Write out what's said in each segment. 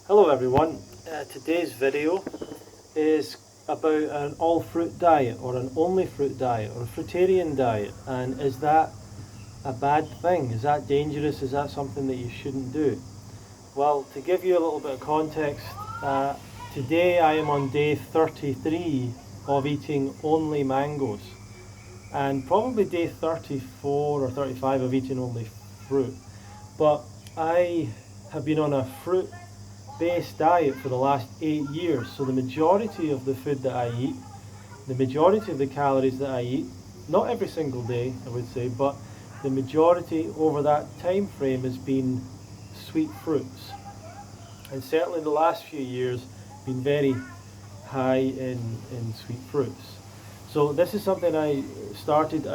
Hello everyone, today's video is about an all fruit diet or an only fruit diet or a fruitarian diet, and is that a bad thing? Is that dangerous? Is that something that you shouldn't do? Well, to give you a little bit of context, today I am on day 33 of eating only mangoes, and probably day 34 or 35 of eating only fruit. But I have been on a fruit based diet for the last 8 years, so the majority of the food that I eat, the majority of the calories that I eat, not every single day I would say, but the majority over that time frame has been sweet fruits, and certainly the last few years been very high in sweet fruits. So this is something I started.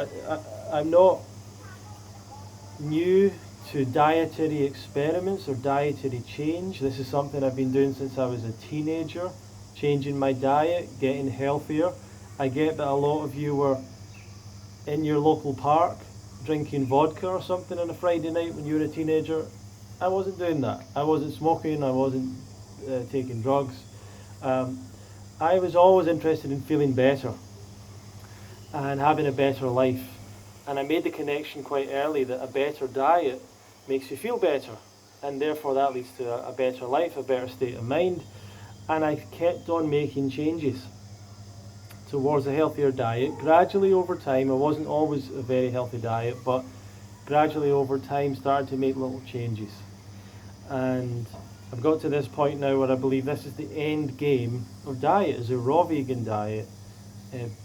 I'm not new to dietary experiments or dietary change. This is something I've been doing since I was a teenager, changing my diet, getting healthier. I get that a lot of you were in your local park drinking vodka or something on a Friday night when you were a teenager. I wasn't doing that. I wasn't smoking, I wasn't taking drugs. I was always interested in feeling better and having a better life. And I made the connection quite early that a better diet makes you feel better, and therefore that leads to a better life, a better state of mind. And I kept on making changes towards a healthier diet gradually over time. It wasn't always a very healthy diet, but gradually over time started to make little changes. And I've got to this point now where I believe this is the end game of diet, is a raw vegan diet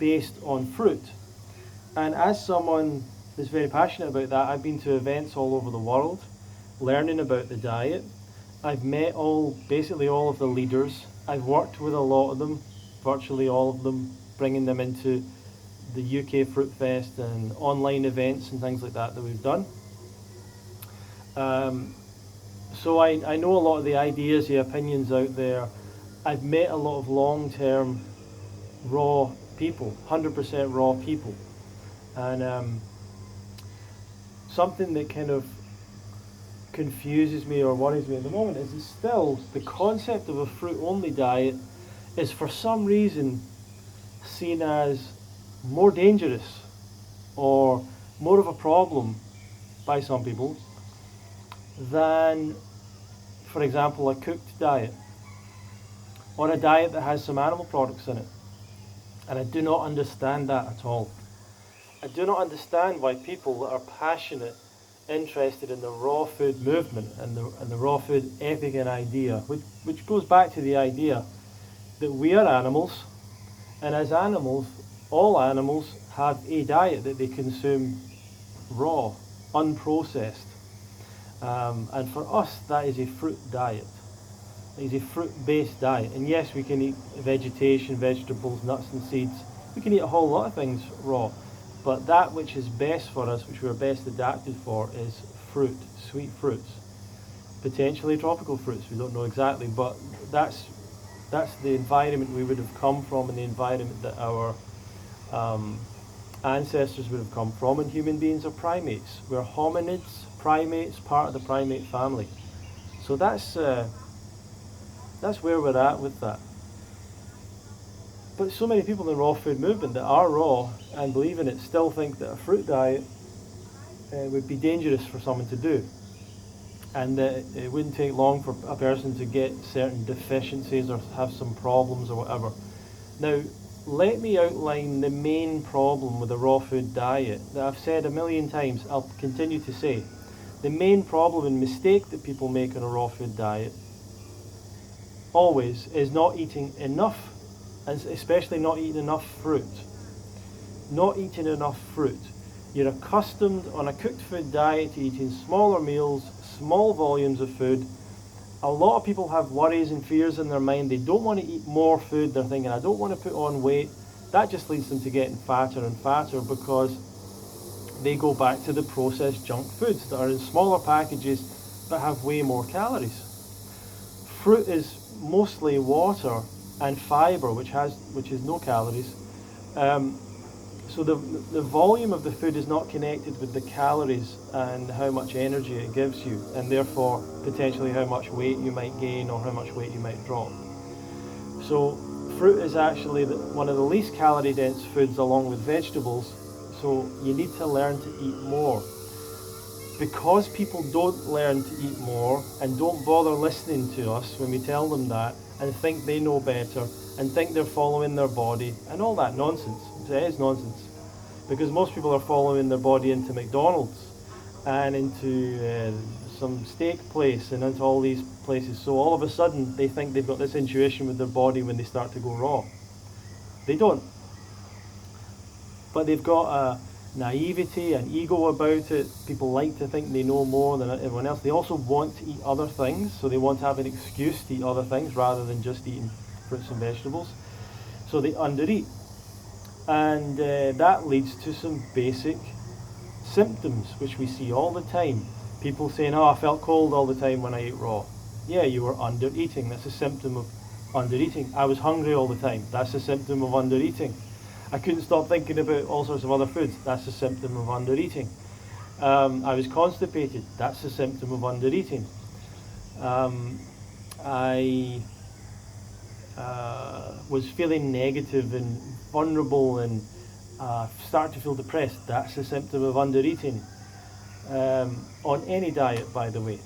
based on fruit. And as someone that's very passionate about that, I've been to events all over the world, learning about the diet. I've met basically all of the leaders. I've worked with a lot of them, virtually all of them, bringing them into the UK Fruit Fest and online events and things like that we've done. So I know a lot of the ideas, the opinions out there. I've met a lot of long-term raw people, 100% raw people. And something that kind of confuses me or worries me at the moment is still the concept of a fruit-only diet is for some reason seen as more dangerous or more of a problem by some people than, for example, a cooked diet or a diet that has some animal products in it. And I do not understand that at all. I do not understand why people that are passionate, interested in the raw food movement and the raw food ethic and idea, which goes back to the idea that we are animals, and as animals, all animals have a diet that they consume raw, unprocessed. And for us, that is a fruit diet. It is a fruit-based diet. And yes, we can eat vegetation, vegetables, nuts and seeds. We can eat a whole lot of things raw. But that which is best for us, which we're best adapted for, is fruit, sweet fruits. Potentially tropical fruits, we don't know exactly, but that's the environment we would have come from and the environment that our ancestors would have come from. And human beings are primates. We're hominids, primates, part of the primate family. So that's where we're at with that. But so many people in the raw food movement that are raw and believe in it still think that a fruit diet would be dangerous for someone to do, and that it wouldn't take long for a person to get certain deficiencies or have some problems or whatever. Now, let me outline the main problem with a raw food diet that I've said a million times, I'll continue to say. The main problem and mistake that people make on a raw food diet always is not eating enough, and especially not eating enough fruit. Not eating enough fruit. You're accustomed on a cooked food diet to eating smaller meals, small volumes of food. A lot of people have worries and fears in their mind. They don't want to eat more food. They're thinking, I don't want to put on weight. That just leads them to getting fatter and fatter because they go back to the processed junk foods that are in smaller packages but have way more calories. Fruit is mostly water and fibre, which is no calories. So the volume of the food is not connected with the calories and how much energy it gives you, and therefore potentially how much weight you might gain or how much weight you might drop. So fruit is actually one of the least calorie dense foods along with vegetables, so you need to learn to eat more. Because people don't learn to eat more and don't bother listening to us when we tell them that, and think they know better and think they're following their body and all that nonsense. It is nonsense, because most people are following their body into McDonald's and into some steak place and into all these places. So all of a sudden they think they've got this intuition with their body when they start to go raw. They don't. But they've got a naivety and ego about it. People like to think they know more than everyone else. They also want to eat other things, so they want to have an excuse to eat other things rather than just eating fruits and vegetables. So they undereat. And that leads to some basic symptoms which we see all the time. People saying, oh, I felt cold all the time when I ate raw. Yeah, you were under-eating. That's a symptom of under-eating. I was hungry all the time. That's a symptom of under-eating. I couldn't stop thinking about all sorts of other foods. That's a symptom of under-eating. I was constipated. That's a symptom of under-eating. I was feeling negative and vulnerable and start to feel depressed. That's a symptom of under-eating. On any diet, by the way.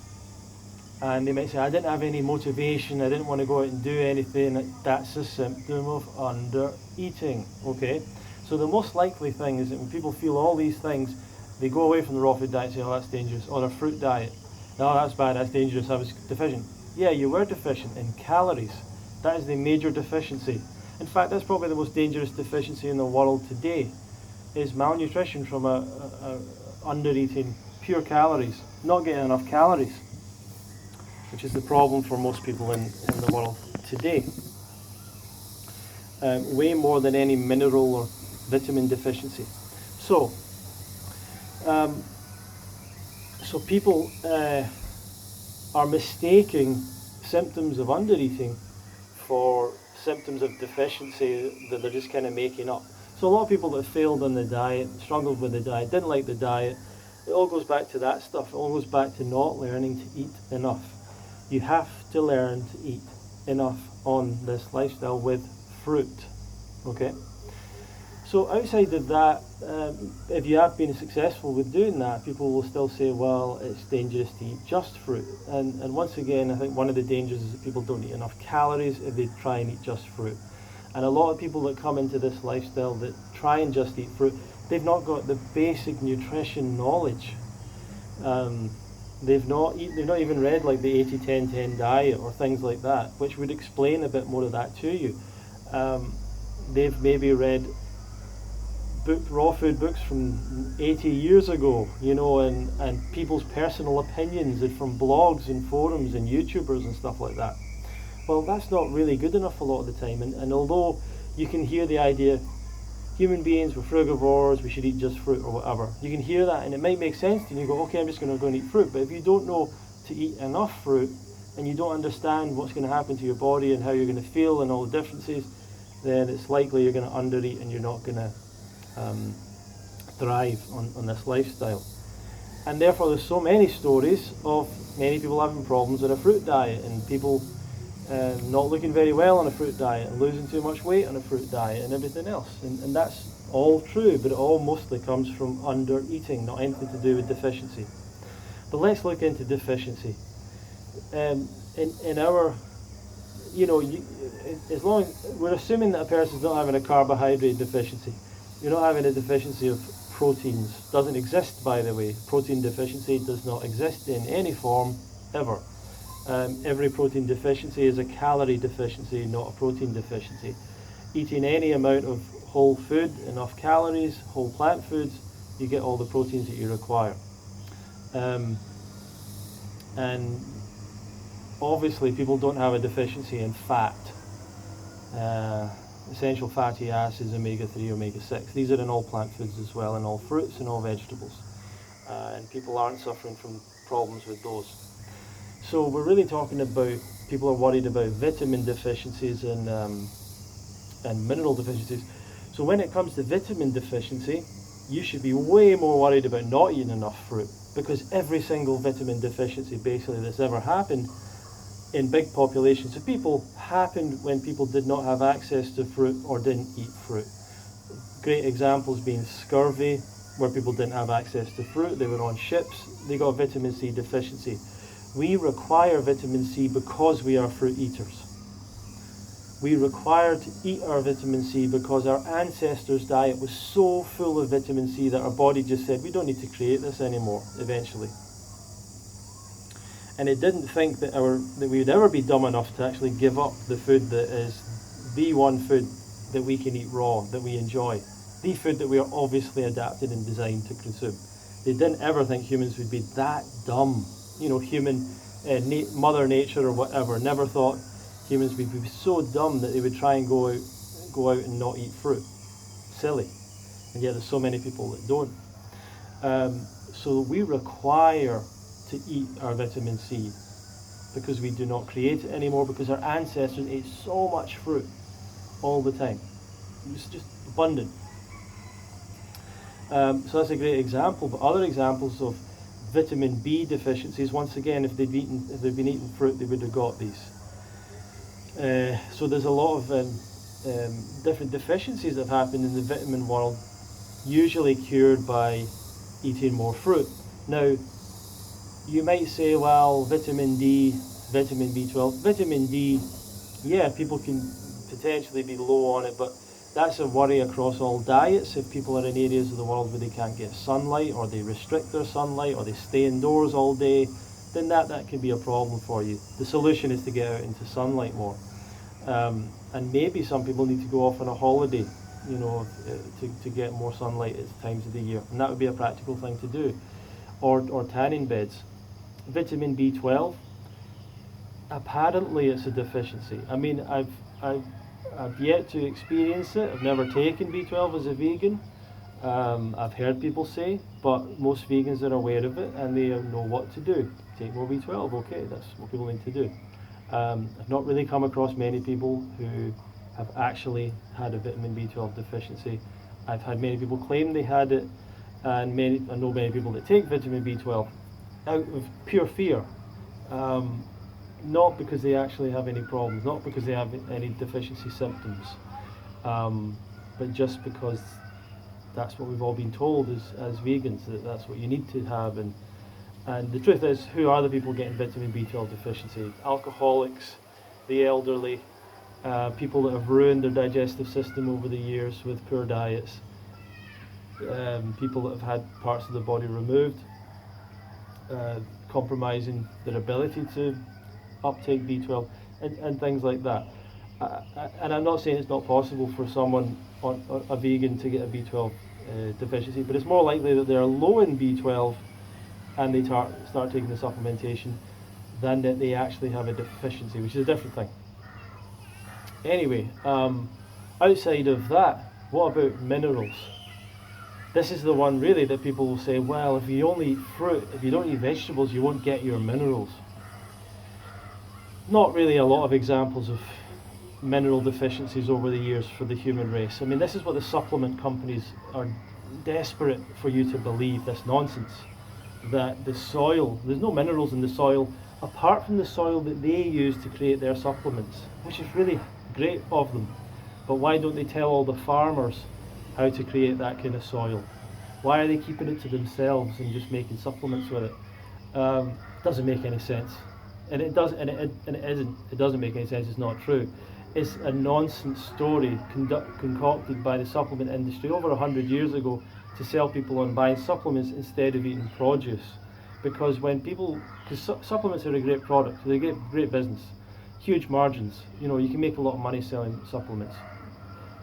And they might say, I didn't have any motivation, I didn't want to go out and do anything. That's a symptom of under-eating. Okay? So the most likely thing is that when people feel all these things, they go away from the raw food diet and say, oh, that's dangerous. Or a fruit diet. No, that's bad, that's dangerous, I was deficient. Yeah, you were deficient in calories. That is the major deficiency. In fact, that's probably the most dangerous deficiency in the world today, is malnutrition from under-eating pure calories, not getting enough calories, which is the problem for most people in the world today. Way more than any mineral or vitamin deficiency. So people are mistaking symptoms of undereating for symptoms of deficiency that they're just kind of making up. So a lot of people that failed on the diet, struggled with the diet, didn't like the diet, it all goes back to that stuff. It all goes back to not learning to eat enough. You have to learn to eat enough on this lifestyle with fruit. Okay? So outside of that, if you have been successful with doing that, people will still say, well, it's dangerous to eat just fruit. And once again, I think one of the dangers is that people don't eat enough calories if they try and eat just fruit. And a lot of people that come into this lifestyle that try and just eat fruit, they've not got the basic nutrition knowledge. They've not even read like the 80-10-10 diet or things like that, which would explain a bit more of that to you. They've maybe read raw food books from 80 years ago, and people's personal opinions and from blogs and forums and YouTubers and stuff like that. Well, that's not really good enough a lot of the time, and although you can hear the idea, human beings, we're frugivores, we should eat just fruit or whatever, you can hear that and it might make sense to you, and you go, okay, I'm just going to go and eat fruit. But if you don't know to eat enough fruit, and you don't understand what's going to happen to your body and how you're going to feel and all the differences, then it's likely you're going to undereat and you're not going to thrive on this lifestyle. And therefore there's so many stories of many people having problems with a fruit diet, and people not looking very well on a fruit diet and losing too much weight on a fruit diet and everything else. And that's all true, but it all mostly comes from under-eating, not anything to do with deficiency. But let's look into deficiency. In our, as long as we're assuming that a person's not having a carbohydrate deficiency, you're not having a deficiency of proteins. Doesn't exist, by the way. Protein deficiency does not exist in any form ever. Every protein deficiency is a calorie deficiency, not a protein deficiency. Eating any amount of whole food, enough calories, whole plant foods, you get all the proteins that you require. And obviously people don't have a deficiency in fat. Essential fatty acids, omega-3, omega-6. These are in all plant foods as well, in all fruits and all vegetables. And people aren't suffering from problems with those. So we're really talking about, people are worried about vitamin deficiencies and mineral deficiencies. So when it comes to vitamin deficiency, you should be way more worried about not eating enough fruit, because every single vitamin deficiency basically that's ever happened in big populations of people happened when people did not have access to fruit or didn't eat fruit. Great examples being scurvy, where people didn't have access to fruit, they were on ships, they got vitamin C deficiency. We require vitamin C because we are fruit eaters. We require to eat our vitamin C because our ancestors' diet was so full of vitamin C that our body just said, we don't need to create this anymore, eventually. And it didn't think that we would ever be dumb enough to actually give up the food that is the one food that we can eat raw, that we enjoy. The food that we are obviously adapted and designed to consume. They didn't ever think humans would be that dumb. Mother Nature or whatever never thought humans would be so dumb that they would try and go out and not eat fruit. Silly. And yet there's so many people that don't. So we require to eat our vitamin C because we do not create it anymore, because our ancestors ate so much fruit all the time. It was just abundant. So that's a great example, but other examples of vitamin B deficiencies, once again, if they'd been eating fruit, they would have got these. So there's a lot of different deficiencies that have happened in the vitamin world, usually cured by eating more fruit. Now, you might say, well, vitamin D, vitamin B12, vitamin D, yeah, people can potentially be low on it, but that's a worry across all diets. If people are in areas of the world where they can't get sunlight, or they restrict their sunlight, or they stay indoors all day, then that can be a problem for you. The solution is to get out into sunlight more. And maybe some people need to go off on a holiday, to get more sunlight at times of the year. And that would be a practical thing to do. Or tanning beds. Vitamin B12, apparently it's a deficiency. I mean, I've yet to experience it. I've never taken B12 as a vegan. I've heard people say, but most vegans are aware of it and they know what to do. Take more B12, okay, that's what people need to do. I've not really come across many people who have actually had a vitamin B12 deficiency. I've had many people claim they had it, and I know many people that take vitamin B12 out of pure fear. Not because they actually have any problems, not because they have any deficiency symptoms, but just because that's what we've all been told as vegans, that's what you need to have. And the truth is, who are the people getting vitamin B12 deficiency? Alcoholics, the elderly, people that have ruined their digestive system over the years with poor diets, people that have had parts of the body removed, compromising their ability to uptake B12, and things like that. And I'm not saying it's not possible for someone, a vegan, to get a B12 deficiency, but it's more likely that they're low in B12 and they start taking the supplementation than that they actually have a deficiency, which is a different thing. Anyway, outside of that, what about minerals? This is the one really that people will say, well, if you only eat fruit, if you don't eat vegetables, you won't get your minerals. Not really a lot of examples of mineral deficiencies over the years for the human race. I mean, this is what the supplement companies are desperate for you to believe, this nonsense, that the soil, there's no minerals in the soil apart from the soil that they use to create their supplements, which is really great of them. But why don't they tell all the farmers how to create that kind of soil? Why are they keeping it to themselves and just making supplements with it? Doesn't make any sense. And it doesn't make any sense. It's not true. It's a nonsense story concocted by the supplement industry over 100 years ago to sell people on buying supplements instead of eating produce. Because supplements are a great product, they're a great business, huge margins. You can make a lot of money selling supplements.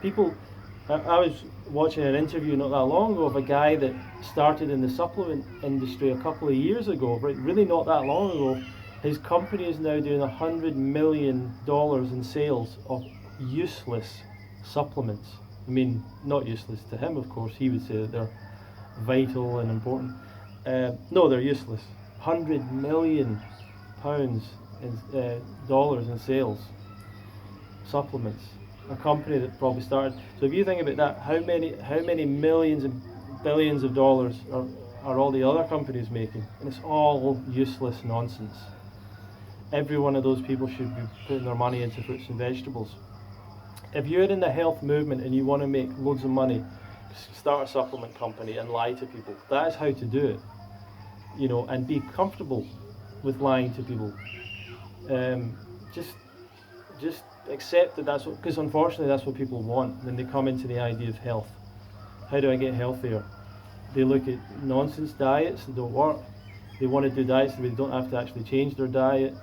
I was watching an interview not that long ago of a guy that started in the supplement industry a couple of years ago, really not that long ago. His company is now doing $100 million in sales of useless supplements. I mean, not useless to him, of course. He would say that they're vital and important. No, they're useless. £100 million dollars in sales. Supplements. a company that probably started. So if you think about that, how many millions and billions of dollars are all the other companies making? And it's all useless nonsense. Every one of those people should be putting their money into fruits and vegetables. If you're in the health movement and you want to make loads of money, start a supplement company and lie to people. That is how to do it, you know, and be comfortable with lying to people. Just accept that that's what, because unfortunately that's what people want when they come into the idea of health. How do I get healthier? They look at nonsense diets that don't work. They want to do diets where they don't have to actually change their diet.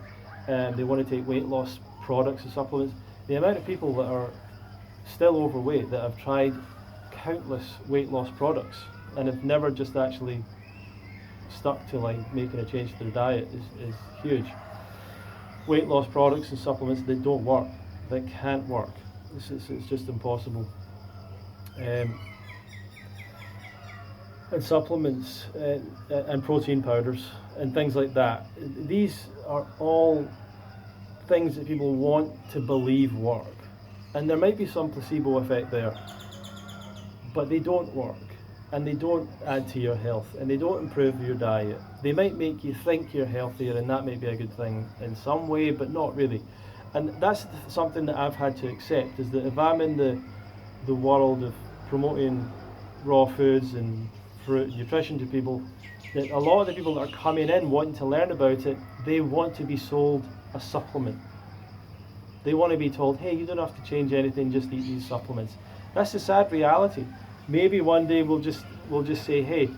They want to take weight loss products and supplements. The amount of people that are still overweight that have tried countless weight loss products and have never just actually stuck to like making a change to their diet is huge. Weight loss products and supplements, they don't work. They can't work. It's just impossible. And supplements and protein powders and things like that. These are all things that people want to believe work. And there might be some placebo effect there, but they don't work. And they don't add to your health, and they don't improve your diet. They might make you think you're healthier, and that might be a good thing in some way, but not really. And that's something that I've had to accept, is that if I'm in the world of promoting raw foods and fruit and nutrition to people, that a lot of the people that are coming in wanting to learn about it, they want to be sold a supplement. They want to be told, hey, you don't have to change anything, just eat these supplements. That's the sad reality. Maybe one day we'll just say, hey,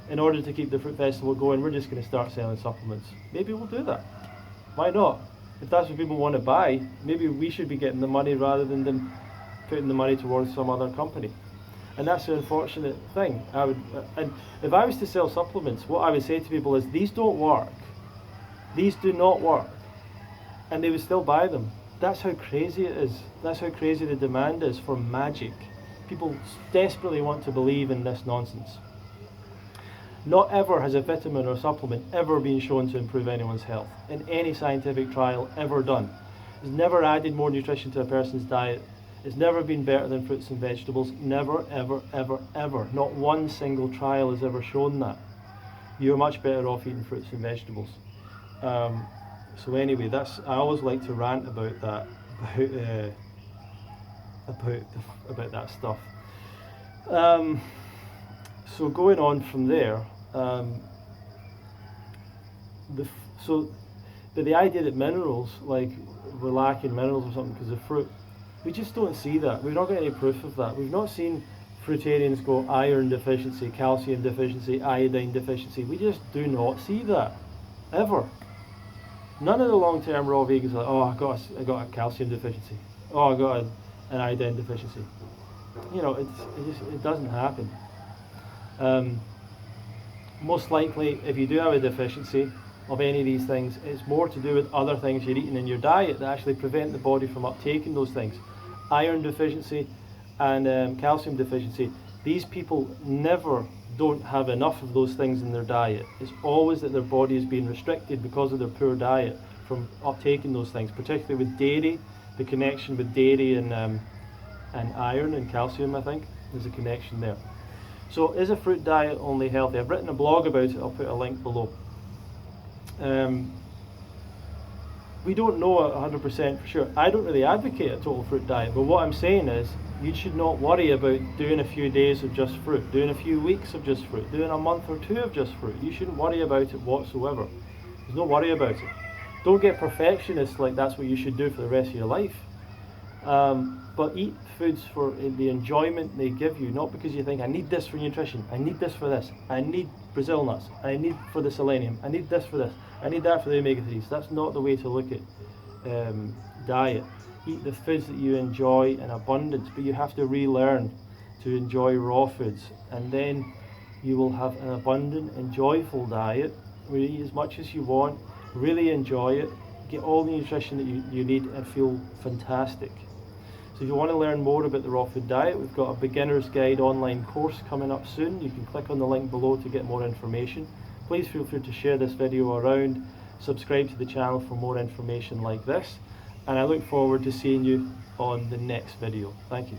in order to keep the fruit festival going, we're just going to start selling supplements. Maybe we'll do that. Why not? If that's what people want to buy, maybe we should be getting the money rather than them putting the money towards some other company. And that's the unfortunate thing. And if I was to sell supplements, what I would say to people is, these don't work. These do not work. And they would still buy them. That's how crazy it is. That's how crazy the demand is for magic. People desperately want to believe in this nonsense. Not ever has a vitamin or supplement ever been shown to improve anyone's health in any scientific trial ever done. It's never added more nutrition to a person's diet. It's never been better than fruits and vegetables. Never, ever, ever, ever. Not one single trial has ever shown that. You're much better off eating fruits and vegetables. So anyway, I always like to rant about that, about that stuff. So going on from there, the idea that minerals, like we're lacking minerals or something because of fruit, we just don't see that. We've not got any proof of that. We've not seen fruitarians go iron deficiency, calcium deficiency, iodine deficiency. We just do not see that, ever. None of the long-term raw vegans are like, oh, I got a calcium deficiency. Oh, I got an iodine deficiency. You know, it doesn't happen. Most likely, if you do have a deficiency of any of these things, it's more to do with other things you're eating in your diet that actually prevent the body from uptaking those things. Iron deficiency and calcium deficiency, these people never don't have enough of those things in their diet. It's always that their body is being restricted because of their poor diet from uptaking those things, particularly with dairy. The connection with dairy and iron and calcium, I think, there's a connection there. So is a fruit diet only healthy? I've written a blog about it, I'll put a link below. We don't know 100% for sure. I don't really advocate a total fruit diet, but what I'm saying is you should not worry about doing a few days of just fruit, doing a few weeks of just fruit, doing a month or two of just fruit. You shouldn't worry about it whatsoever. There's no worry about it. Don't get perfectionist like that's what you should do for the rest of your life. But eat foods for the enjoyment they give you, not because you think, I need this for nutrition, I need this for this, I need Brazil nuts, I need for the selenium, I need this for this, I need that for the omega-3s. That's not the way to look at diet. Eat the foods that you enjoy in abundance, but you have to relearn to enjoy raw foods, and then you will have an abundant and joyful diet where you eat as much as you want, really enjoy it, get all the nutrition that you need, and feel fantastic. So if you want to learn more about the raw food diet, we've got a beginner's guide online course coming up soon. You can click on the link below to get more information. Please feel free to share this video around, subscribe to the channel for more information like this, and I look forward to seeing you on the next video. Thank you.